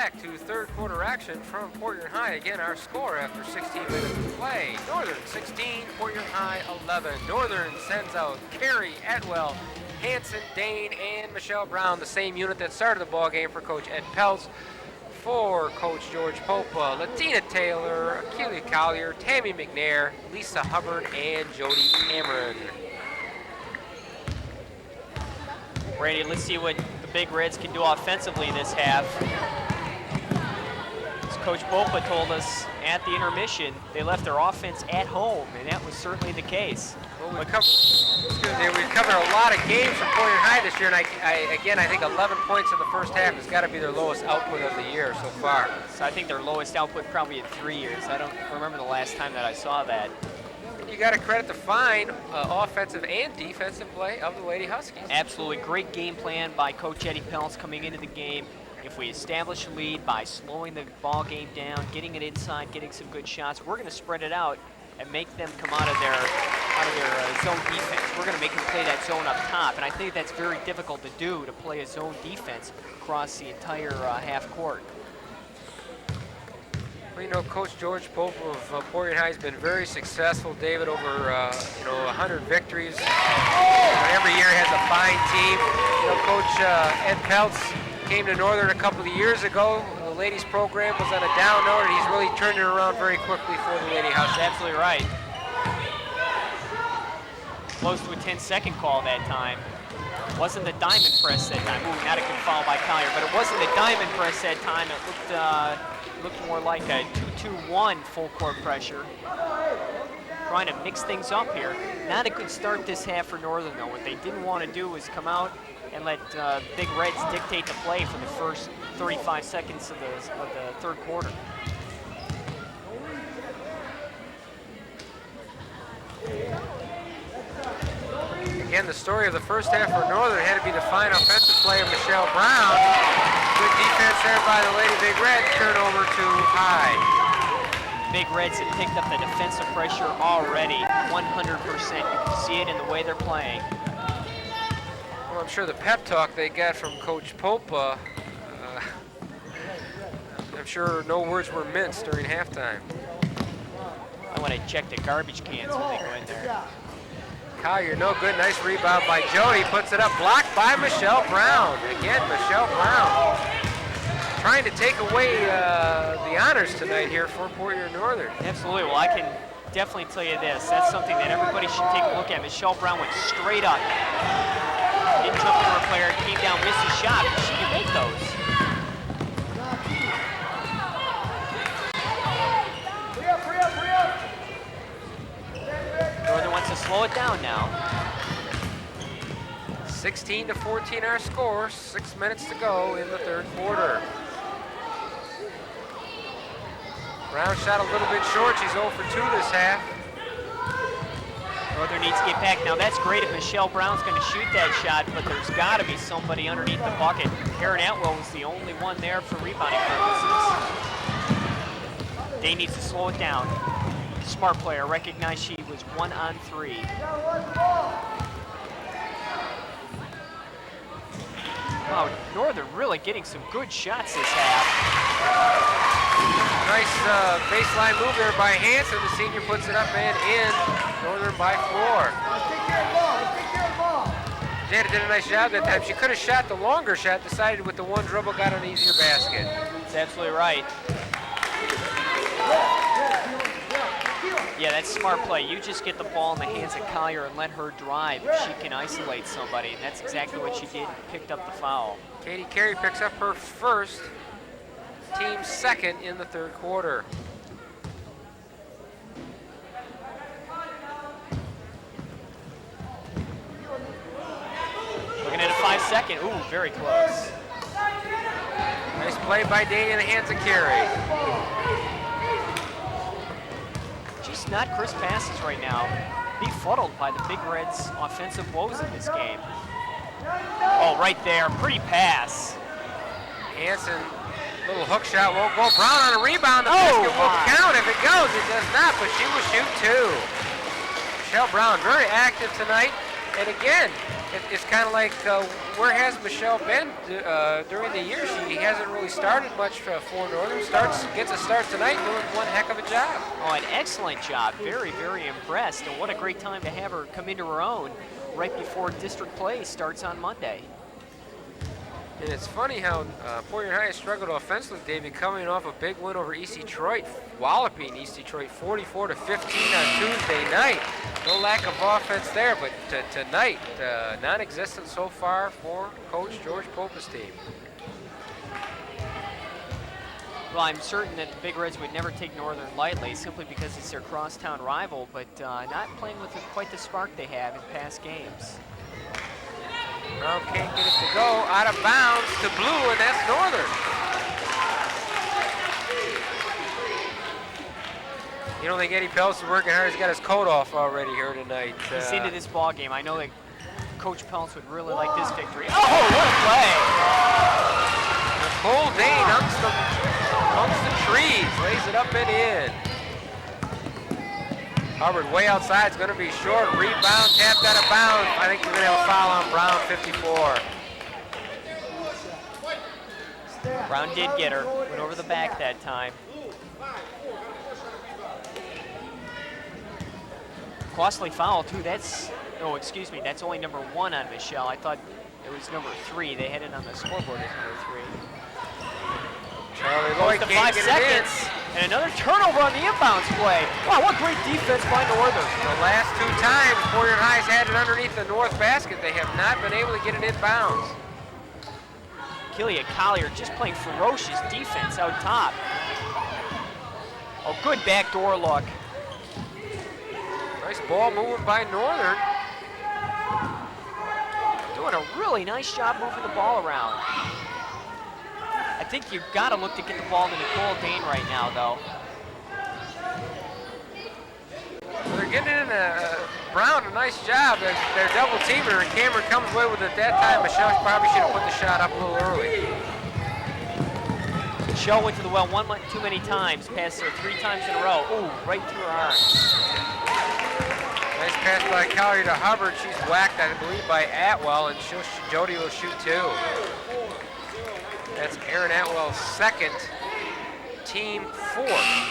back to third quarter action from Port Huron High. Again, our score after 16 minutes of play. Northern 16, Port Huron High 11. Northern sends out Carey, Atwell, Hanson, Dane, and Michelle Brown, the same unit that started the ball game for Coach Ed Peltz. For Coach George Popa, Latina Taylor, Akeelia Collier, Tammy McNair, Lisa Hubbard, and Jody Cameron. Brady, let's see what the Big Reds can do offensively this half. As Coach Popa told us at the intermission, they left their offense at home, and that was certainly the case. Well, we've covered a lot of games from Port Huron High this year, and I think 11 points in the first half has got to be their lowest output of the year so far. So I think their lowest output probably in 3 years. I don't remember the last time that I saw that. You got to credit the fine offensive and defensive play of the Lady Huskies. Absolutely. Great game plan by Coach Eddie Peltz coming into the game. If we establish a lead by slowing the ball game down, getting it inside, getting some good shots, we're going to spread it out and make them come out of their zone defense. We're going to make them play that zone up top, and I think that's very difficult to do, to play a zone defense across the entire half court. Well, you know, Coach George Pope of Port Huron High has been very successful, David, over 100 victories. Every year has a fine team. You know, Coach Ed Peltz came to Northern a couple of years ago. The ladies program was on a down note, and he's really turned it around very quickly for the Lady Huskies. Absolutely right. Close to a 10-second call that time. Wasn't the diamond press that time. Ooh, not a good foul by Collier, but it wasn't the diamond press that time. It looked more like a 2-2-1 full court pressure. Trying to mix things up here. Not a good start this half for Northern, though. What they didn't want to do was come out and let Big Reds dictate the play for the first 35 seconds of the third quarter. Again, the story of the first half for Northern had to be the fine offensive play of Michelle Brown. Good defense there by the Lady Big Reds. Turnover to High. Big Reds have picked up the defensive pressure already, 100%. You can see it in the way they're playing. Well, I'm sure the pep talk they got from Coach Popa, I'm sure no words were minced during halftime. I want to check the garbage cans when they go in there. Collier, no good. Nice rebound by Jody. Puts it up. Blocked by Michelle Brown. Again, Michelle Brown trying to take away the honors tonight here for Port Huron Northern. Absolutely. Well, I can definitely tell you this. That's something that everybody should take a look at. Michelle Brown went straight up. Didn't jump over a player. Came down, missed a shot. She can make those. Northern wants to slow it down now. 16-14 our score. 6 minutes to go in the third quarter. Brown shot a little bit short. She's 0 for 2 this half. Northern needs to get back. Now that's great if Michelle Brown's going to shoot that shot, but there's got to be somebody underneath the bucket. Karen Atwell was the only one there for rebounding purposes. They need to slow it down. Smart player, recognized she was 1 on 3. Wow, Northern really getting some good shots this half. Nice baseline move there by Hanson. The senior puts it up and in. Northern by 4. Jada did a nice job that time. She could have shot the longer shot, decided with the one dribble, got an easier basket. That's absolutely right. Yeah, that's smart play. You just get the ball in the hands of Collier and let her drive. She can isolate somebody, and that's exactly what she did. Picked up the foul. Katie Carey picks up her first, team second in the third quarter. Looking at a 5-second. Ooh, very close. Nice play by Dane in the hands of Carey. Just not crisp passes right now. Befuddled by the Big Reds' offensive woes in this game. Oh, right there, pretty pass. Hanson, little hook shot won't go. Brown on a rebound. The basket will count. If it goes, it does not, but she will shoot 2. Michelle Brown very active tonight. And again, It's kind of like, where has Michelle been during the year? She hasn't really started much for Northern. Gets a start tonight, doing one heck of a job. Oh, an excellent job. Very, very impressed. And what a great time to have her come into her own right before district play starts on Monday. And it's funny how Port Huron High struggled offensively, David, coming off a big win over East Detroit, walloping East Detroit 44-15 on Tuesday night. No lack of offense there, but tonight, non-existent so far for Coach George Popa's team. Well, I'm certain that the Big Reds would never take Northern lightly, simply because it's their crosstown rival, but not playing with quite the spark they have in past games. Brown can't get it to go. Out of bounds to Blue, and that's Northern. You don't think Eddie Peltz is working hard? He's got his coat off already here tonight. He's into this ball game. I know that Coach Peltz would really like this victory. Oh, what a play! Nicole Dane amongst the trees, lays it up and in. Hubbard way outside, it's going to be short. Rebound, tapped out of bounds. I think we're going to have a foul on Brown, 54. Brown did get her, went over the back that time. Costly foul too, that's only number 1 on Michelle. I thought it was number 3. They had it on the scoreboard as number 3. Charlie Lloyd Close to 5 can't get seconds. it in. And another turnover on the inbounds play. Wow, what great defense by Northern. The last 2 times Port Huron High's had it underneath the north basket, they have not been able to get it inbounds. Kelia Collier just playing ferocious defense out top. Oh, good backdoor look. Nice ball moving by Northern. Doing a really nice job moving the ball around. I think you've got to look to get the ball to Nicole Dane right now, though. They're getting in Brown a nice job. They're double teaming her, and Cameron comes away with it that time. Michelle probably should have put the shot up a little early. Michelle went to the well too many times, passed her 3 times in a row. Ooh, right through her arms. Nice pass by Collier to Hubbard. She's whacked, I believe, by Atwell, and Jody will shoot 2. That's Aaron Atwell's 2nd, team 4th.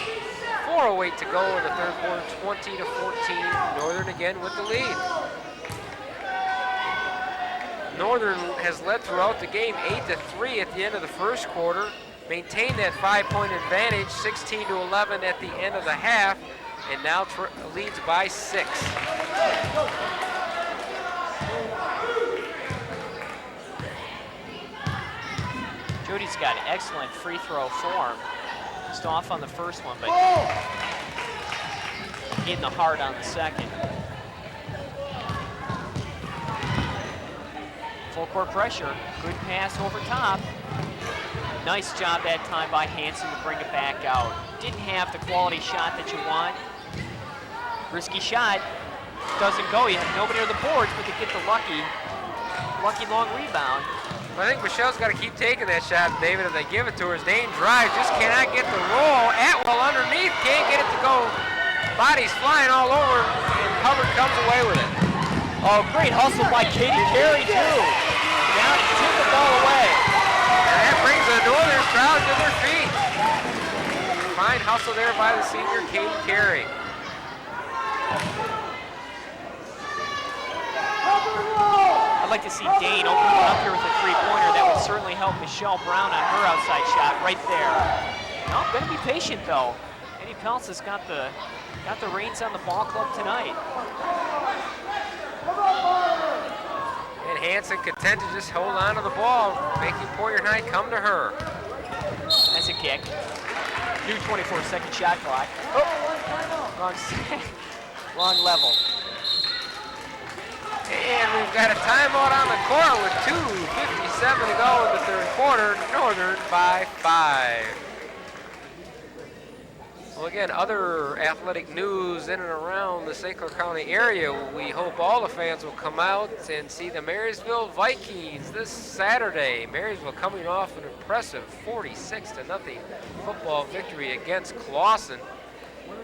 4:08 to go in the third quarter, 20-14. Northern again with the lead. Northern has led throughout the game 8-3 at the end of the first quarter. Maintained that 5-point advantage, 16-11 at the end of the half, and now leads by 6. Jody's got excellent free throw form. Just off on the first one, but in the heart on the second. Full court pressure, good pass over top. Nice job that time by Hanson to bring it back out. Didn't have the quality shot that you want. Risky shot, doesn't go. You have nobody on the boards, but to get the lucky long rebound. I think Michelle's got to keep taking that shot, David, if they give it to her. Dane drives, just cannot get the roll. Atwell underneath, can't get it to go. Bodies flying all over, and Hubbard comes away with it. Oh, great hustle by Katie Carey, too. Down and took the ball away. And that brings the Northern crowd to their feet. Fine hustle there by the senior Katie Carey. I'd like to see Dane open one up here with a 3-pointer. That would certainly help Michelle Brown on her outside shot right there. No, going to be patient though. Eddie Peltz has got the reins on the ball club tonight. And Hanson content to just hold on to the ball, making Port Huron High come to her. That's a kick. New 24-second shot clock. Oh, wrong level. And we've got a timeout on the court with 2:57 to go in the third quarter. Northern by 5. Well, again, other athletic news in and around the St. Clair County area. We hope all the fans will come out and see the Marysville Vikings this Saturday. Marysville coming off an impressive 46-0 football victory against Clawson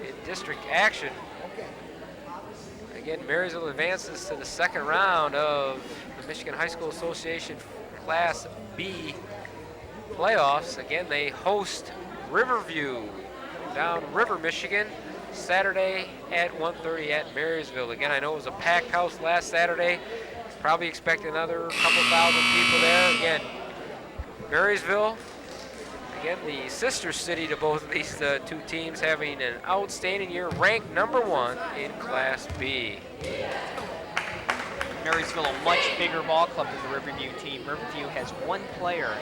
in district action. again, Marysville advances to the second round of the Michigan High School Association Class B playoffs. Again, they host Riverview down River, Michigan, Saturday at 1:30 at Marysville. Again, I know it was a packed house last Saturday. Probably expect another couple thousand people there. Again, Marysville, again, the sister city to both of these two teams, having an outstanding year, ranked #1 in Class B. Marysville, a much bigger ball club than the Riverview team. Riverview has one player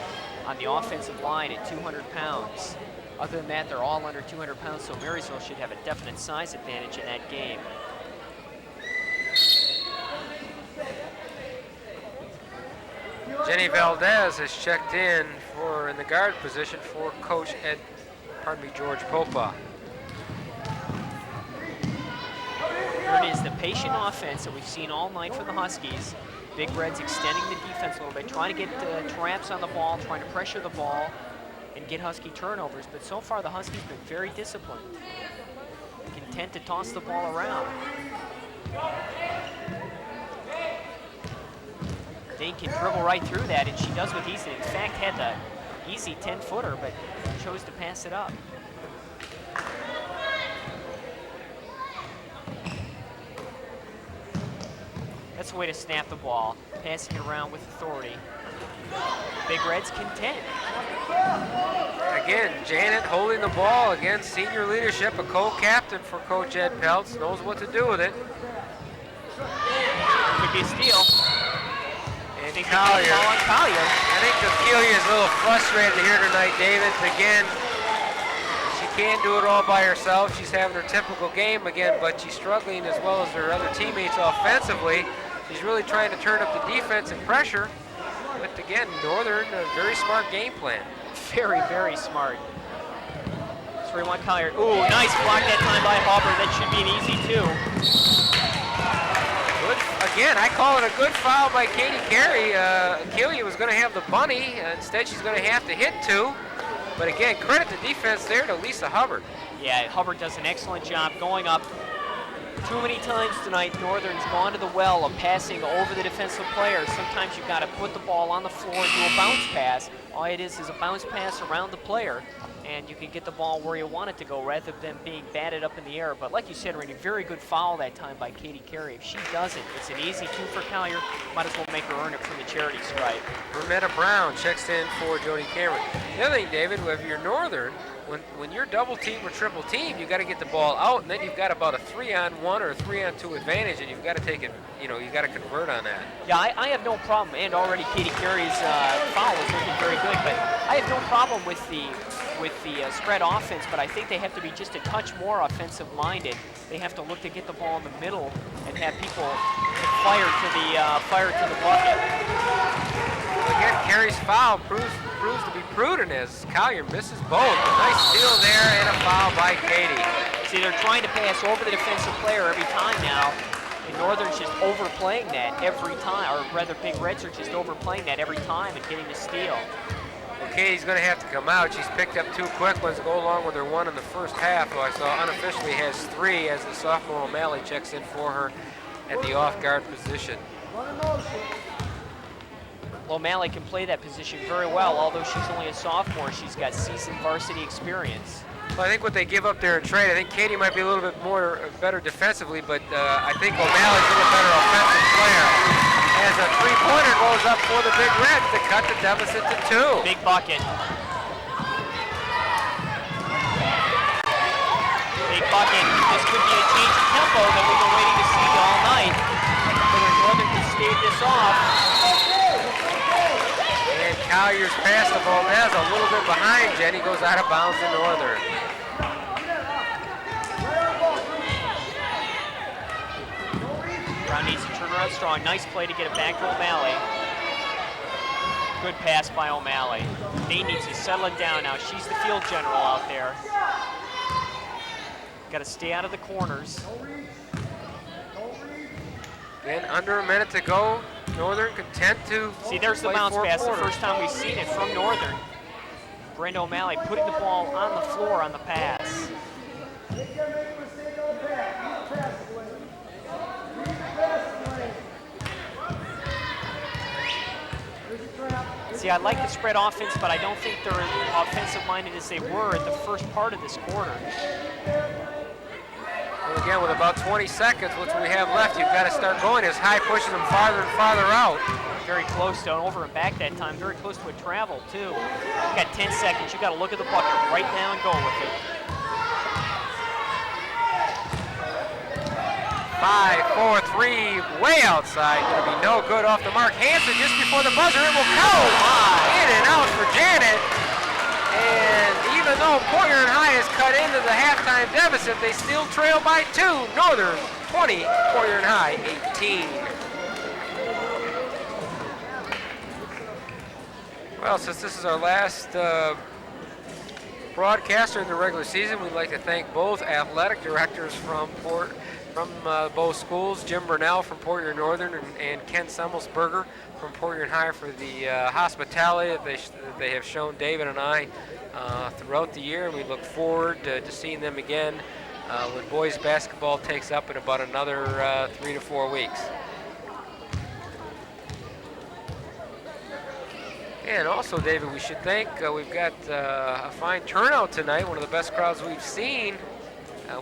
on the offensive line at 200 pounds. Other than that, they're all under 200 pounds, so Marysville should have a definite size advantage in that game. Jenny Valdez has checked in the guard position for George Popa. Here it is, the patient offense that we've seen all night from the Huskies. Big Reds extending the defense a little bit, trying to get traps on the ball, trying to pressure the ball and get Husky turnovers. But so far, the Huskies have been very disciplined, content to toss the ball around. Dane can dribble right through that, and she does with ease. In fact, had the easy 10-footer, but chose to pass it up. That's the way to snap the ball, passing it around with authority. Big Reds content. Again, Janet holding the ball. Again, senior leadership, a co-captain for Coach Ed Peltz, knows what to do with it. Could be a steal. And Collier. I think Collier is a little frustrated here tonight, David. Again, she can't do it all by herself. She's having her typical game again, but she's struggling as well as her other teammates offensively. She's really trying to turn up the defense and pressure. But again, Northern, a very smart game plan. Very, very smart. 3-1 Collier. Ooh, nice block that time by Hauber. That should be an easy 2. Good. Again, I call it a good foul by Katie Carey. Kelia was going to have the bunny. Instead, she's going to have to hit 2. But again, credit the defense there to Lisa Hubbard. Yeah, Hubbard does an excellent job going up. Too many times tonight, Northern's gone to the well of passing over the defensive players. Sometimes you've got to put the ball on the floor and do a bounce pass. All it is a bounce pass around the player, and you can get the ball where you want it to go rather than being batted up in the air. But like you said, Randy, very good foul that time by Katie Carey. If she doesn't, it's an easy 2 for Collier. Might as well make her earn it from the charity stripe. Rometta Brown checks in for Jody Cameron. The other thing, David, if you're Northern, when you're double team or triple team, you got to get the ball out, and then you've got about a 3-on-1 or a 3-on-2 advantage, and you've got to take it. You got to convert on that. Yeah, I have no problem, and already Katie Carey's foul is looking very good. But I have no problem with the spread offense, but I think they have to be just a touch more offensive-minded. They have to look to get the ball in the middle and have people fire to the bucket. Again, Carey's foul proves to be prudent as Collier misses both. A nice steal there and a foul by Katie. See, they're trying to pass over the defensive player every time now, and Northern's just overplaying that every time, or rather Big Reds are just overplaying that every time and getting the steal. Well, Katie's going to have to come out. She's picked up 2 quick ones to go along with her 1 in the first half, who I saw unofficially has 3 as the sophomore O'Malley checks in for her at the off-guard position. O'Malley can play that position very well, although she's only a sophomore. She's got seasoned varsity experience. Well, I think what they give up there in trade, I think Katie might be a little bit better defensively, but I think O'Malley's a little better offensive player. As a 3-pointer goes up for the Big Reds to cut the deficit to 2. Big bucket. Big bucket. This could be a change of tempo that we've been waiting to see all night. Whether Northern can stave this off. And Collier's pass the ball has a little bit behind Jenny, goes out of bounds to Northern. Brown needs to turn around strong. Nice play to get it back to O'Malley. Good pass by O'Malley. Dane needs to settle it down now. She's the field general out there. Got to stay out of the corners. Then under a minute to go. Northern content to see, there's the bounce pass. The first time we've seen it from Northern. Brenda O'Malley putting the ball on the floor on the pass. See, I like the spread offense, but I don't think they're as offensive-minded as they were at the first part of this quarter. Well, again, with about 20 seconds, what we have left, you've got to start going as High pushes them farther and farther out. Very close to an over and back that time. Very close to a travel, too. You've got 10 seconds. You've got to look at the bucket right now and go with it. 5, 4, 3, way outside. Going to be no good off the mark. Hansen just before the buzzer. It will go. In and out for Janet. And even though Port Huron High has cut into the halftime deficit, they still trail by 2. Northern 20, Port Huron High 18. Well, since this is our last broadcast during the regular season, we'd like to thank both athletic directors from both schools, Jim Burnell from Port Huron Northern and Ken Semmelsberger from Port Huron High for the hospitality that they have shown David and I throughout the year. And we look forward to seeing them again when boys basketball takes up in about another 3 to 4 weeks. And also, David, we should thank, we've got a fine turnout tonight, one of the best crowds we've seen.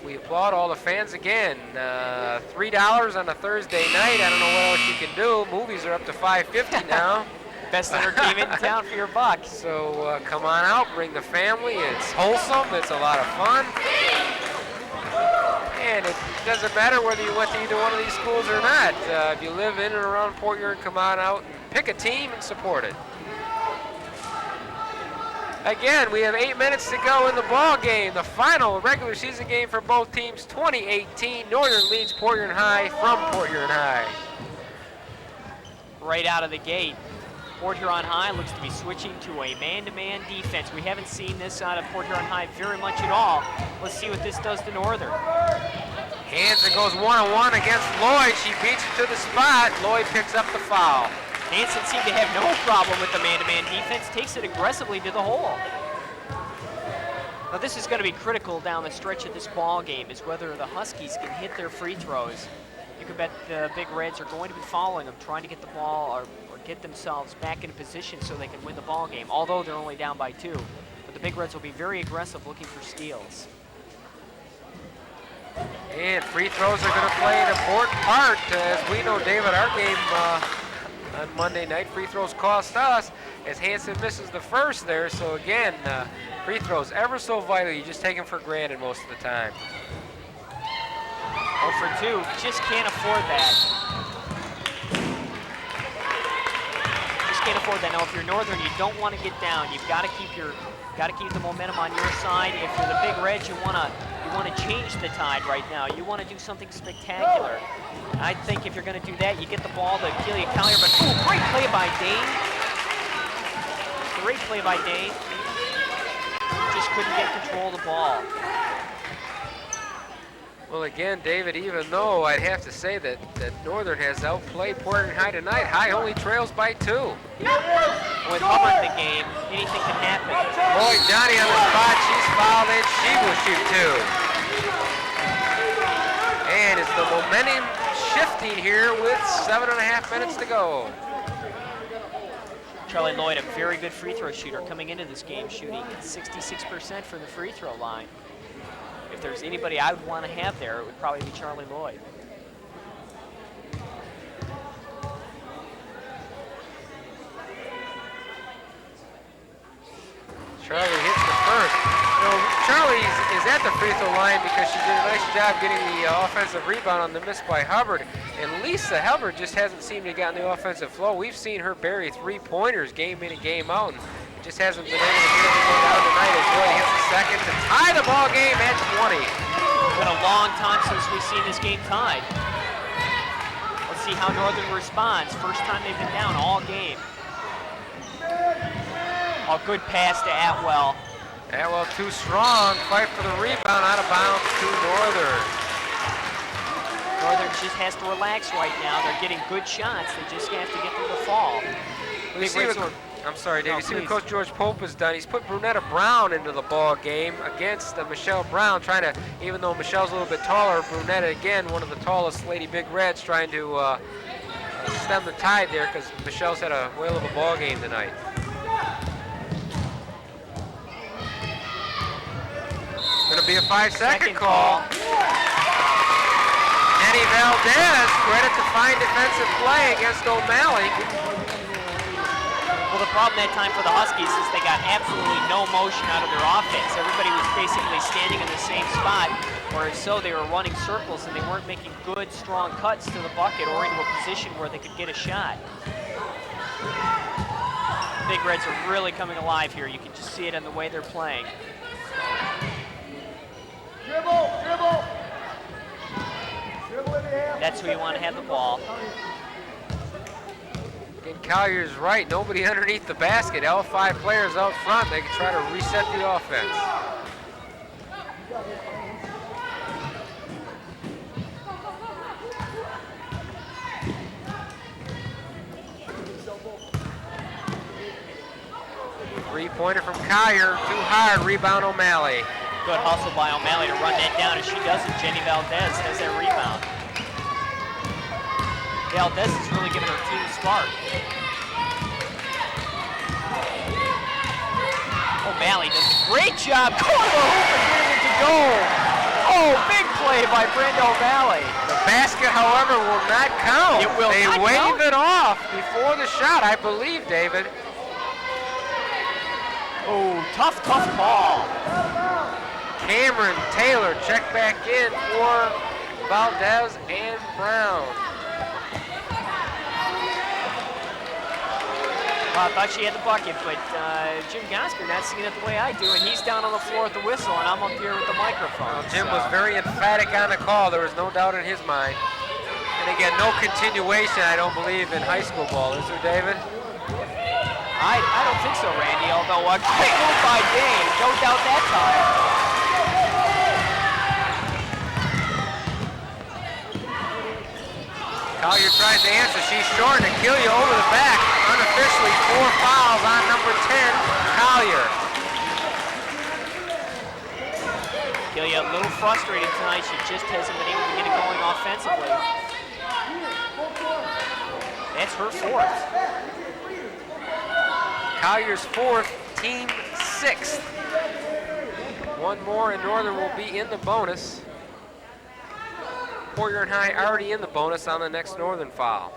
We applaud all the fans again. $3 on a Thursday night. I don't know what else you can do. Movies are up to $5.50 now. Best entertainment in town for your buck. So come on out, bring the family. It's wholesome, it's a lot of fun. And it doesn't matter whether you went to either one of these schools or not. If you live in and around Port Huron, come on out and pick a team and support it. Again, we have 8 minutes to go in the ball game. The final regular season game for both teams, 2018. Northern leads Port Huron High from Port Huron High. Right out of the gate, Port Huron High looks to be switching to a man-to-man defense. We haven't seen this out of Port Huron High very much at all. Let's see what this does to Northern. Hansen goes one-on-one against Lloyd. She beats her to the spot. Lloyd picks up the foul. Hansen seemed to have no problem with the man-to-man defense, takes it aggressively to the hole. Now this is going to be critical down the stretch of this ball game, is whether the Huskies can hit their free throws. You can bet the Big Reds are going to be following them, trying to get the ball or get themselves back in position so they can win the ball game, although they're only down by 2. But the Big Reds will be very aggressive looking for steals. And free throws are going to play an important part. As we know, David, our game on Monday night, free throws cost us as Hansen misses the first there. So again, free throws ever so vital. You just take them for granted most of the time. 0 for 2, just can't afford that. Just can't afford that. Now, if you're Northern, you don't want to get down. You've got to keep the momentum on your side. If you're the Big Reds, you want to change the tide right now. You want to do something spectacular. I think if you're going to do that, you get the ball to Kelia Collier, but great play by Dane. Great play by Dane. Just couldn't get control of the ball. Well, again, David, even though I'd have to say that Northern has outplayed Port Huron High tonight, High only trails by 2. With Hubbard in the game, anything can happen. Boy, Johnny on the spot. She's fouled and she will shoot 2. And is the momentum shifting here with 7.5 minutes to go. Charlie Lloyd, a very good free throw shooter, coming into this game shooting 66% from the free throw line. If there's anybody I would want to have there, it would probably be Charlie Lloyd. Charlie hits the first. You know, Charlie is at the free throw line because she did a nice job getting the offensive rebound on the miss by Hubbard. And Lisa Hubbard just hasn't seemed to get on the offensive flow. We've seen her bury 3-pointers game in and game out, and it just hasn't been able to get anything down tonight as Lloyd hits the second to tie the ball game at 20. It's been a long time since we've seen this game tied. Let's see how Northern responds. First time they've been down all game. A good pass to Atwell. Atwell too strong. Fight for the rebound, out of bounds to Northern. Northern just has to relax right now. They're getting good shots. They just have to get through the fall. I'm sorry, Dave. You see what Coach George Pope has done? He's put Brunetta Brown into the ball game against Michelle Brown, trying to, even though Michelle's a little bit taller, Brunetta, again, one of the tallest Lady Big Reds, trying to stem the tide there because Michelle's had a whale of a ball game tonight. be a 5-second call. Jenny Valdez, credit to fine defensive play against O'Malley. Well, the problem that time for the Huskies is they got absolutely no motion out of their offense. Everybody was basically standing in the same spot, whereas so they were running circles and they weren't making good, strong cuts to the bucket or into a position where they could get a shot. Big Reds are really coming alive here. You can just see it in the way they're playing. Dribble, dribble. That's who you want to have the ball. And Collier's right, nobody underneath the basket. L5 players out front, they can try to reset the offense. Three-pointer from Collier, too hard, rebound O'Malley. Good hustle by O'Malley to run that down. As she doesn't, Jenny Valdez has that rebound. Valdez is really giving her team a spark. O'Malley does a great job. Corner hoop and getting it to go. Oh, big play by Brenda O'Malley. The basket, however, will not count. It will they not wave count? it off before the shot, I believe, David. Oh, tough call. Cameron Taylor check back in for Valdez and Brown. Well, I thought she had the bucket, but Jim Gosker not seeing it the way I do, and he's down on the floor with the whistle, and I'm up here with the microphone. Well, Jim was very emphatic on the call. There was no doubt in his mind. And again, no continuation, I don't believe, in high school ball. Is there, David? I don't think so, Randy, although a great move by Dane. No doubt that time. Collier tries to answer. She's short, and Aquilia over the back. Unofficially, 4 fouls on number 10, Collier. Aquilia a little frustrated tonight. She just hasn't been able to get it going offensively. That's her fourth. Collier's fourth, team sixth. One more and Northern will be in the bonus. Port Huron High already in the bonus on the next Northern foul.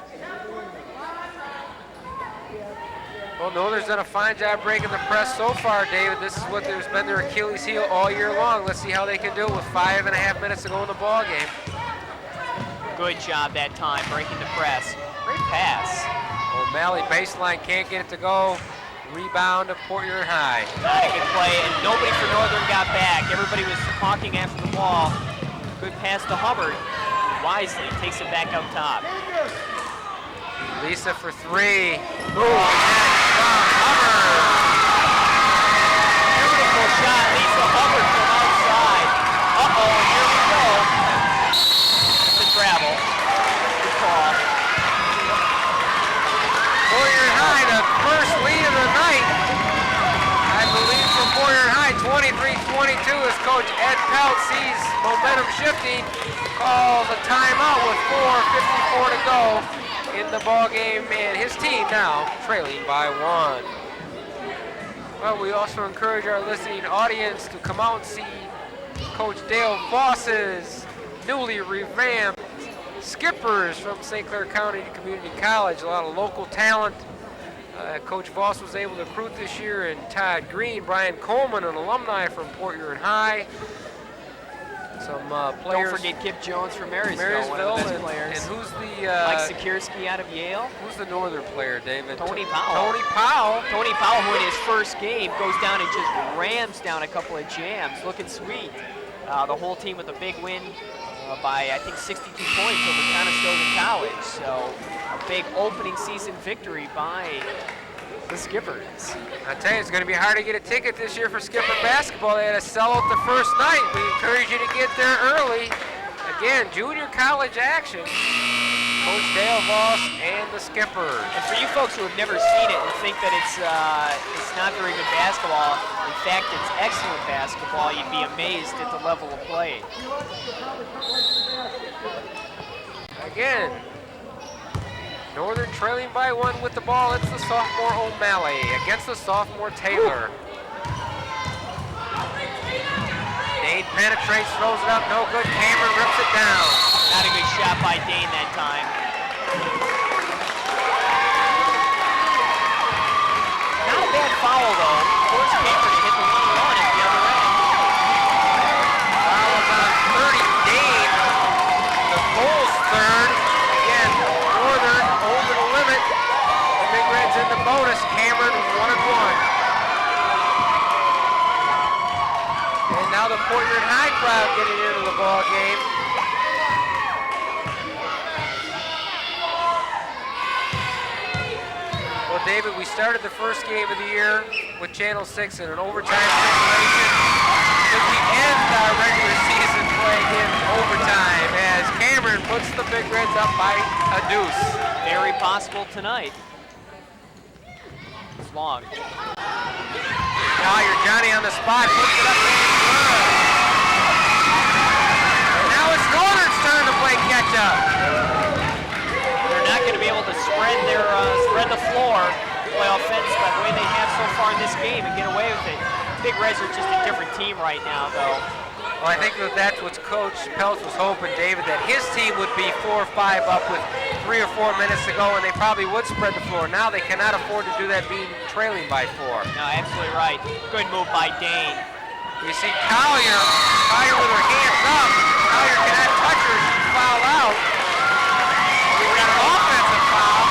Well, Northern's done a fine job breaking the press so far, David. This is what there's been their Achilles heel all year long. Let's see how they can do it with 5.5 minutes to go in the ball game. Good job that time, breaking the press. Great pass. O'Malley baseline, can't get it to go. Rebound to Port Huron High. Not a good play, and nobody for Northern got back. Everybody was talking after the ball. Good pass to Hubbard. Wisely takes it back up top. Lisa for three. Ooh, from Hubbard. Beautiful shot, Lisa Hubbard from outside. Uh-oh, and here we go. The travel. Good call. Port Huron High, the first lead of the night. I believe for Port Huron High, 23-22 as Coach Ed Pelt sees momentum shifting. Calls a timeout with 4:54 to go in the ball game, and his team now trailing by 1. Well, we also encourage our listening audience to come out and see Coach Dale Voss's newly revamped Skippers from St. Clair County Community College. A lot of local talent. Coach Voss was able to recruit this year, and Todd Green, Brian Coleman, an alumni from Port Huron High. Some players. Don't forget Kip Jones from Marysville, one of the best players. And who's the Mike Sikorsky out of Yale. Who's the Northern player, David? Tony Powell. Tony Powell. Tony Powell, who in his first game goes down and just rams down a couple of jams, looking sweet. The whole team with a big win by I think 62 points over Conestoga College. So a big opening season victory by the Skippers. I tell you, it's going to be hard to get a ticket this year for Skipper basketball. They had to sell out the first night. We encourage you to get there early. Again, junior college action. Coach Dale Voss and the Skippers. And for you folks who have never seen it and think that it's not very good basketball, in fact, it's excellent basketball, you'd be amazed at the level of play. Again, Northern trailing by 1 with the ball. It's the sophomore O'Malley against the sophomore Taylor. Dade penetrates, throws it up, no good. Cameron rips it down. Not a good shot by Dane that time. Not a bad foul, though. Forced Cameron to hit the 1-1 at the other end. Foul was on 30, Dane. The goal's third. Again, Northern over the limit. The Big Reds in the bonus. Cameron 1-1. And now the Port Huron High crowd getting into the ball game. Well, David, we started the first game of the year with Channel 6 in an overtime situation. But we end our regular season playing in overtime as Cameron puts the Big Reds up by a deuce. Very possible tonight. It's long. Collier, Johnny on the spot, puts it up in front. And now it's Northern's turn to play catch up. They're not going to be able to spread the floor, play offense by the way they have so far in this game and get away with it. Big Reds are just a different team right now, though. Well, I think that's what Coach Peltz was hoping, David, that his team would be 4 or 5 up with 3 or 4 minutes to go, and they probably would spread the floor. Now they cannot afford to do that being trailing by 4. No, absolutely right. Good move by Dane. You see Collier with her hands up. Collier cannot touch her. She's fouled out. We've got an offensive foul.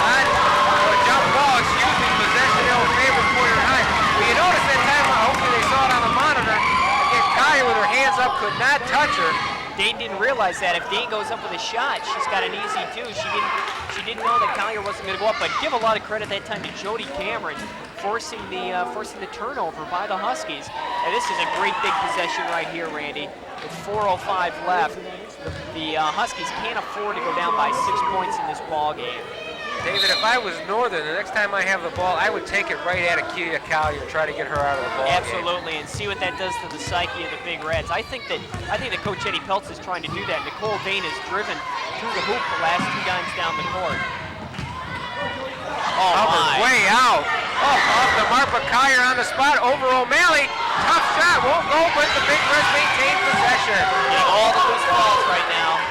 Not a jump ball, excuse me, possession in favor of Port Huron High. Well, you notice that time, hopefully they saw it on the monitor. Again, Collier with her hands up could not touch her. Dane didn't realize that. If Dane goes up with a shot, she's got an easy two. She didn't know that Collier wasn't going to go up, but give a lot of credit that time to Jody Cameron forcing the turnover by the Huskies. And this is a great big possession right here, Randy. With 4:05 left, the Huskies can't afford to go down by 6 points in this ball game. David, if I was Northern, the next time I have the ball, I would take it right at Akeelia Collier and try to get her out of the ball Absolutely, and see what that does to the psyche of the Big Reds. I think that Coach Eddie Peltz is trying to do that. Nicole Dane has driven through the hoop the last 2 times down the court. Oh, my. Way out. Oh, off the mark, but Collier on the spot. Over O'Malley. Tough shot. Won't go, but the Big Reds maintain possession. Getting all the loose balls right now.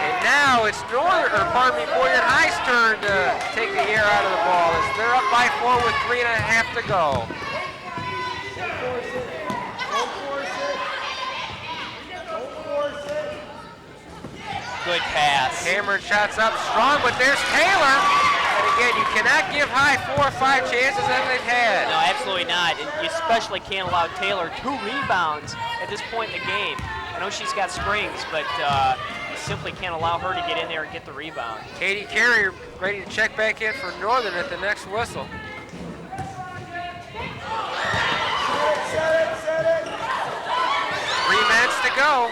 And now it's Port Huron High's turn to take the air out of the ball as they're up by 4 with 3.5 to go. Good pass. Cameron shots up strong, but there's Taylor. And again, you cannot give High 4 or 5 chances as they've had. No, absolutely not. And you especially can't allow Taylor 2 rebounds at this point in the game. I know she's got springs, but you simply can't allow her to get in there and get the rebound. Katie Carey ready to check back in for Northern at the next whistle. Set it. 3 minutes to go.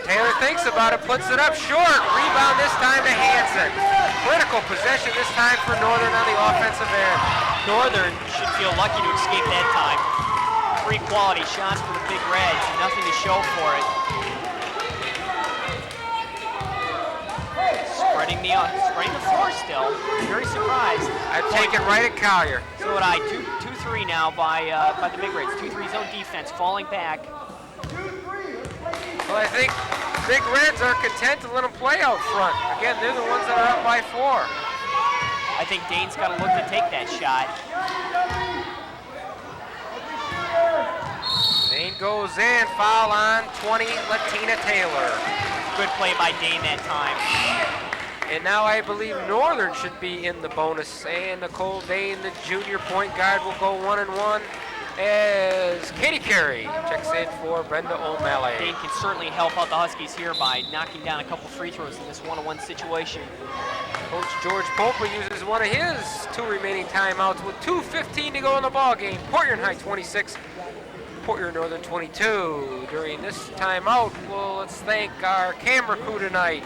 Taylor thinks about it, puts it up short. Rebound this time to Hansen. Critical possession this time for Northern on the offensive end. Northern should feel lucky to escape that time. 3 quality shots for the Big Reds, nothing to show for it. Spreading the floor still. Very surprised. I'd take it right at Collier. So would I. 2-3 now by the Big Reds. 2-3 zone defense, falling back. Well, I think Big Reds are content to let them play out front. Again, they're the ones that are up by 4. I think Dane's got to look to take that shot. Dane goes in, foul on 20, Latina Taylor. Good play by Dane that time. And now I believe Northern should be in the bonus. And Nicole Dane, the junior point guard, will go 1-1 as Katie Carey checks in for Brenda O'Malley. Dane can certainly help out the Huskies here by knocking down a couple free throws in this 1-on-1 situation. Coach George Popa uses one of his 2 remaining timeouts with 2:15 to go in the ball game. Port Huron High 26, Port Huron Northern 22. During this timeout, well, let's thank our camera crew tonight.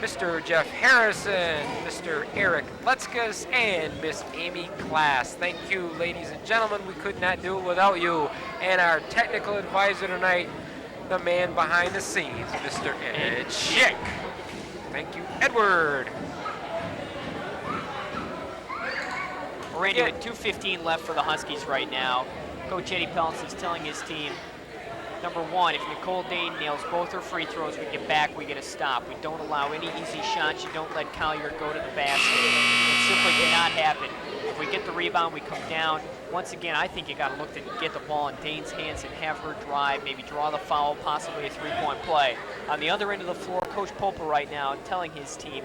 Mr. Jeff Harrison, Mr. Eric Letzkas, and Miss Amy Class. Thank you, ladies and gentlemen. We could not do it without you. And our technical advisor tonight, the man behind the scenes, Mr. Ed Schick. Thank you, Edward. Randy, with 2:15 left for the Huskies right now, Coach Eddie Peltz is telling his team number one, if Nicole Dane nails both her free throws, we get back, we get a stop. We don't allow any easy shots. You don't let Collier go to the basket. It simply cannot happen. If we get the rebound, we come down. Once again, I think you got to look to get the ball in Dane's hands and have her drive, maybe draw the foul, possibly a three-point play. On the other end of the floor, Coach Popa right now telling his team,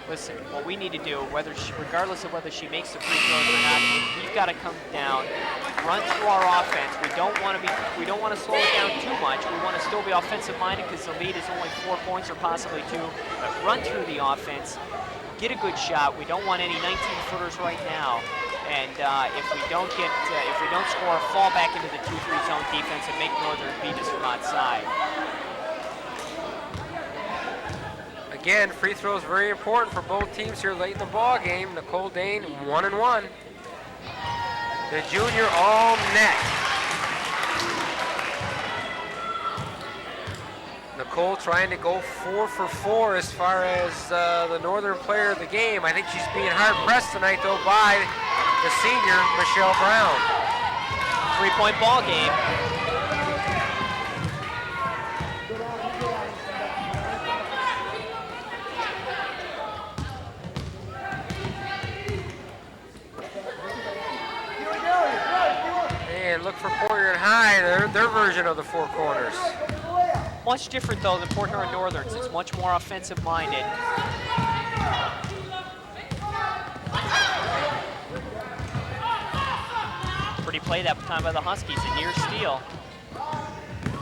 listen, what we need to do, regardless of whether she makes the free throws or not, we've got to come down, run through our offense. We don't want to slow it down too much. We want to still be offensive-minded because the lead is only 4 points or possibly 2. But run through the offense, get a good shot. We don't want any 19-footers right now. And if we don't score, fall back into the 2-3 zone defense and make Northern beat us from outside. Again, free throws very important for both teams here late in the ball game. Nicole Dane, 1-1. The junior all net. Nicole trying to go 4 for 4 as far as the Northern player of the game. I think she's being hard pressed tonight though by the senior, Michelle Brown. 3-point ball game. And look for Port Huron High, their version of the four corners. Much different though than Port Huron Northern's. It's much more offensive minded. Pretty play that time by the Huskies, a near steal.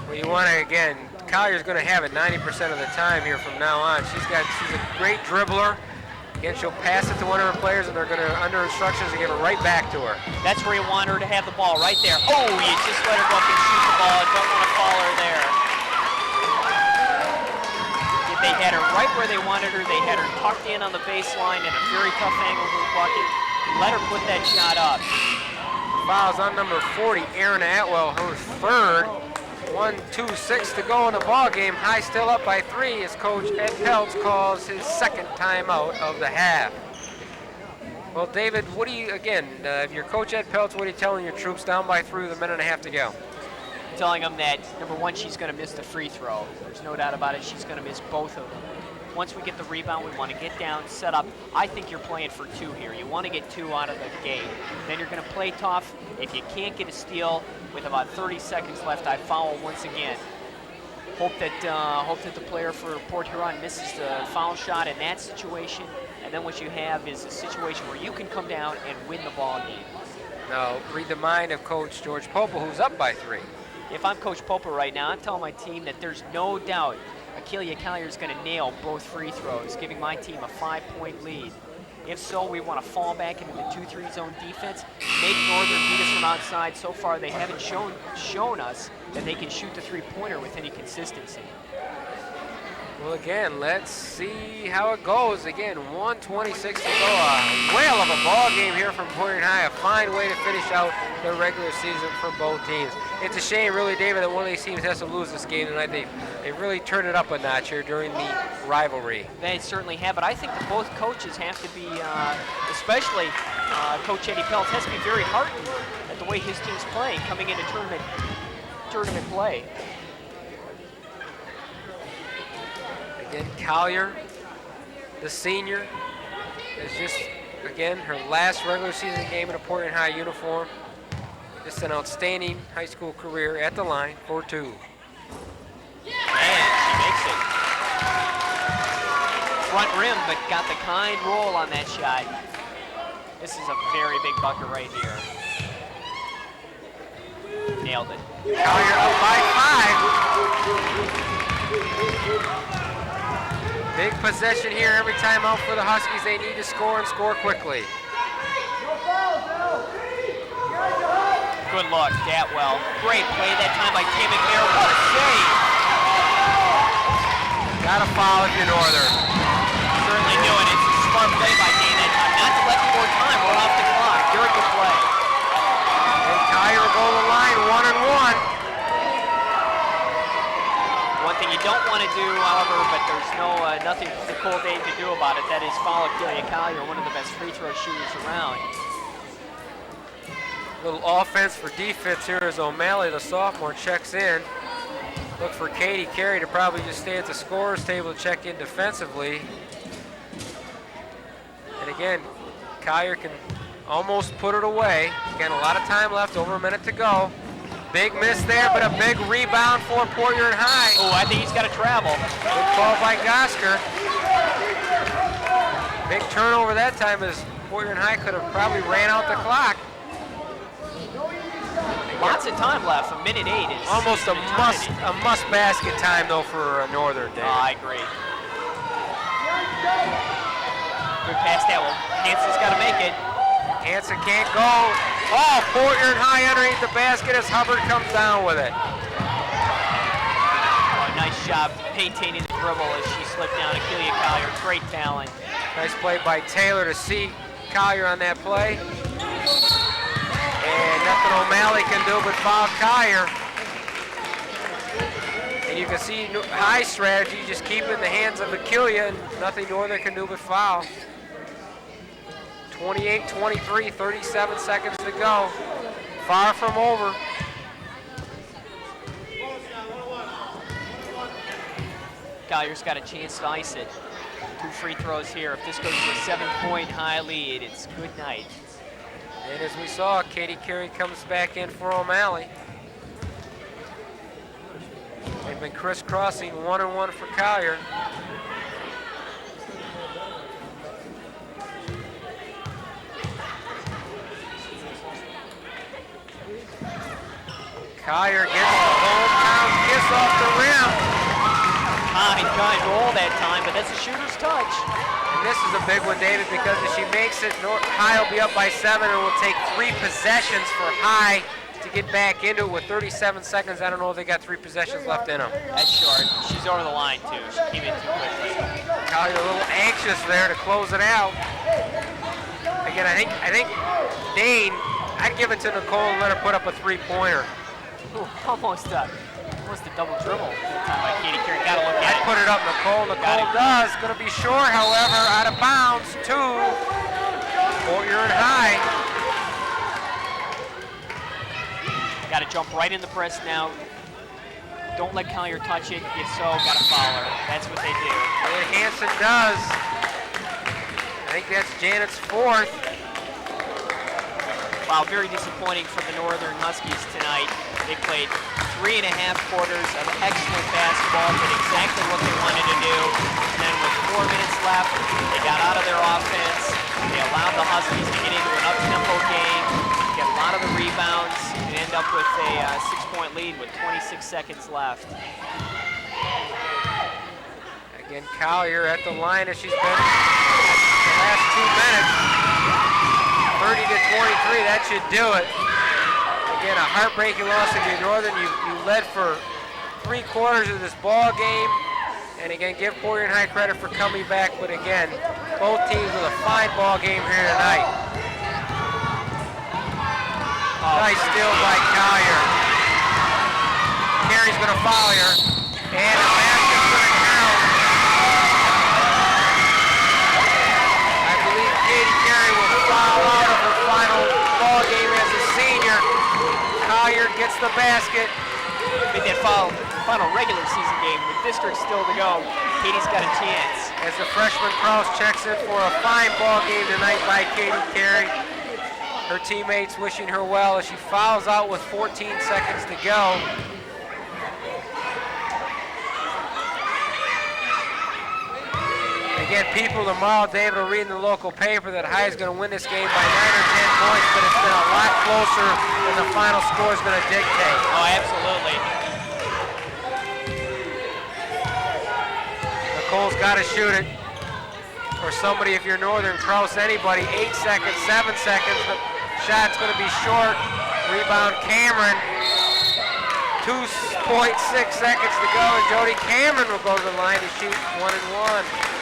Well, you want to, again, Collier's going to have it 90% of the time here from now on. She's a great dribbler. Again, she'll pass it to one of her players, and they're going to, under instructions, to give it right back to her. That's where you want her to have the ball, right there. Oh, you just let her go up and shoot the ball. Don't want to fall her there. They had her right where they wanted her. They had her tucked in on the baseline in a very tough angle to the bucket. Let her put that shot up. Fouls on number 40, Erin Atwell, her third. 1-2-6 to go in the ball game. High still up by 3 as Coach Ed Peltz calls his second timeout of the half. Well, David, what do you, again, if you're Coach Ed Peltz, what are you telling your troops down by 3 with a minute and a half to go? Telling them that, number one, she's going to miss the free throw. There's no doubt about it. She's going to miss both of them. Once we get the rebound, we want to get down, set up. I think you're playing for 2 here. You want to get 2 out of the gate. Then you're going to play tough. If you can't get a steal with about 30 seconds left, I foul once again. Hope that the player for Port Huron misses the foul shot in that situation. And then what you have is a situation where you can come down and win the ball game. Now, read the mind of Coach George Popa, who's up by 3. If I'm Coach Popa right now, I'm telling my team that there's no doubt Akeelia Collier is going to nail both free throws, giving my team a 5-point lead. If so, we want to fall back into the 2-3 zone defense, make Northern beat us from outside. So far, they haven't shown us that they can shoot the three-pointer with any consistency. Well, again, let's see how it goes. Again, 1:26 to go. A whale of a ball game here from Port Huron High. A fine way to finish out the regular season for both teams. It's a shame, really, David, that one of these teams has to lose this game tonight. They really turned it up a notch here during the rivalry. They certainly have, but I think that both coaches have to be, especially Coach Eddie Peltz, has to be very heartened at the way his team's playing coming into tournament play. Again, Collier, the senior, is just, again, her last regular season game in a Port Huron High uniform. Just an outstanding high school career at the line for 2. And she makes it. Front rim, but got the kind roll on that shot. This is a very big bucket right here. Nailed it. Collier up by 5. Big possession here every time out for the Huskies. They need to score and score quickly. Good luck, Datwell. Great play that time by Tim McNair. What a save! Got a foul if you're Northern. Certainly doing it. It's a smart play by Dane that time. Not to let more time. We're off the clock. Very good play. And Collier will go to the line, 1-1. One thing you don't want to do, however, but there's nothing Nicole Dane can do about it. That is foul Akeelia Collier, one of the best free throw shooters around. Little offense for defense here as O'Malley, the sophomore, checks in. Look for Katie Carey to probably just stay at the scorer's table to check in defensively. And again, Collier can almost put it away. Again, a lot of time left, over a minute to go. Big miss there, but a big rebound for Port Huron High. Oh, I think he's got to travel. Good call by Gosker. Big turnover that time as Port Huron High could have probably ran out the clock. Lots of time left. A minute 8 is Almost a must basket time though for Northern. David. I agree. Good pass that one. Hansen's got to make it. Hansen can't go. Oh, Port Huron High underneath the basket as Hubbard comes down with it. Oh, nice job maintaining the dribble as she slipped down. Akelia Collier, great talent. Nice play by Taylor to see Collier on that play. And nothing O'Malley can do but foul Collier. And you can see High strategy, just keep it in the hands of Akelia, and nothing Northern can do but foul. 28-23, 37 seconds to go. Far from over. Collier's got a chance to ice it. 2 free throws here. If this goes to a 7-point High lead, it's good night. And as we saw, Katie Carey comes back in for O'Malley. They've been crisscrossing 1-1 for Collier. Collier gets the hometown kiss off the rim. High gun roll that time, but that's a shooter's touch. And this is a big one, David, because if she makes it, High will be up by 7 and will take 3 possessions for High to get back into it with 37 seconds. I don't know if they got 3 possessions left in them. That's short. She's over the line, too. She came in too quickly. Collier a little anxious there to close it out. Again, I think Dane, I'd give it to Nicole and let her put up a 3-pointer. Ooh, almost a double dribble that time by Katie Carey. Gotta look at I'd it. put it up, Nicole. Nicole does. Going to be short, however, out of bounds to Port Huron High. Got to jump right in the press now. Don't let Collier touch it. If so, got to foul her. That's what they do. And Hansen does. I think that's Janet's 4th. Wow, very disappointing for the Northern Huskies tonight. They played 3.5 quarters of excellent basketball, did exactly what they wanted to do. And then with 4 minutes left, they got out of their offense. They allowed the Huskies to get into an up-tempo game, get a lot of the rebounds, and end up with a 6-point lead with 26 seconds left. Again, Collier at the line as she's been the last 2 minutes. 30-23, that should do it. Again, a heartbreaking loss if you're Northern. You led for 3 quarters of this ball game. And again, give Port Huron High credit for coming back. But again, both teams with a fine ball game here tonight. Nice steal by Collier. Carey's going to foul here. And the basket's going to count. I believe Katie Carey will foul out of her final ball game as a senior. Collier gets the basket. Made that final regular season game with district still to go. Katie's got a chance. As the freshman Kraus checks in for a fine ball game tonight by Katie Carey. Her teammates wishing her well as she fouls out with 14 seconds to go. Again, people tomorrow, David will read in the local paper that High is going to win this game by 9 or 10 points, but it's been a lot closer than the final score is going to dictate. Oh, absolutely. Nicole's got to shoot it. Or somebody, if you're Northern, Kraus, anybody, 8 seconds, 7 seconds. The shot's going to be short. Rebound Cameron. 2.6 seconds to go, and Jody Cameron will go to the line to shoot 1 and 1.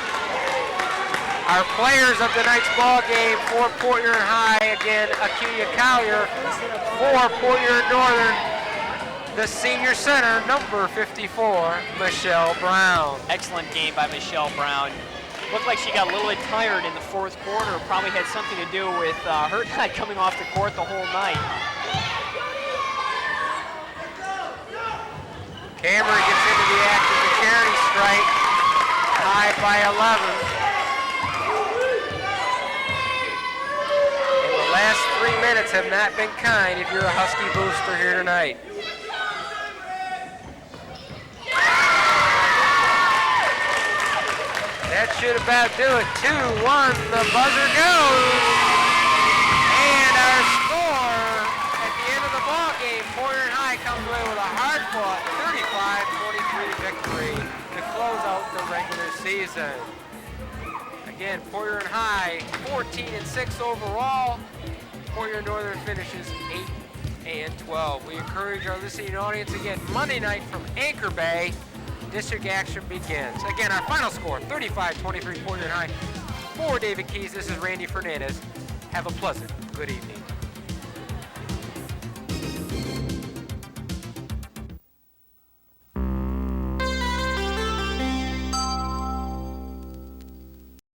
Our players of tonight's ball game for Port Huron High, again, Akelia Collier. For Port Huron Northern, the senior center, number 54, Michelle Brown. Excellent game by Michelle Brown. Looked like she got a little bit tired in the 4th quarter. Probably had something to do with her not coming off the court the whole night. Hammer gets into the action. The charity strike. High by 11. And the last 3 minutes have not been kind if you're a Husky booster here tonight. That should about do it. 2-1, the buzzer goes. And our score at the end of the ball game, Porter High comes away with a hard-fought 35-23 victory to close out the regular season. Again, Porter High 14-6 overall. Porter Northern finishes 8-12. We encourage our listening audience again Monday night from Anchor Bay. District action begins. Again, our final score, 35-23 Porter High. For David Keys, this is Randy Fernandez. Have a pleasant good evening.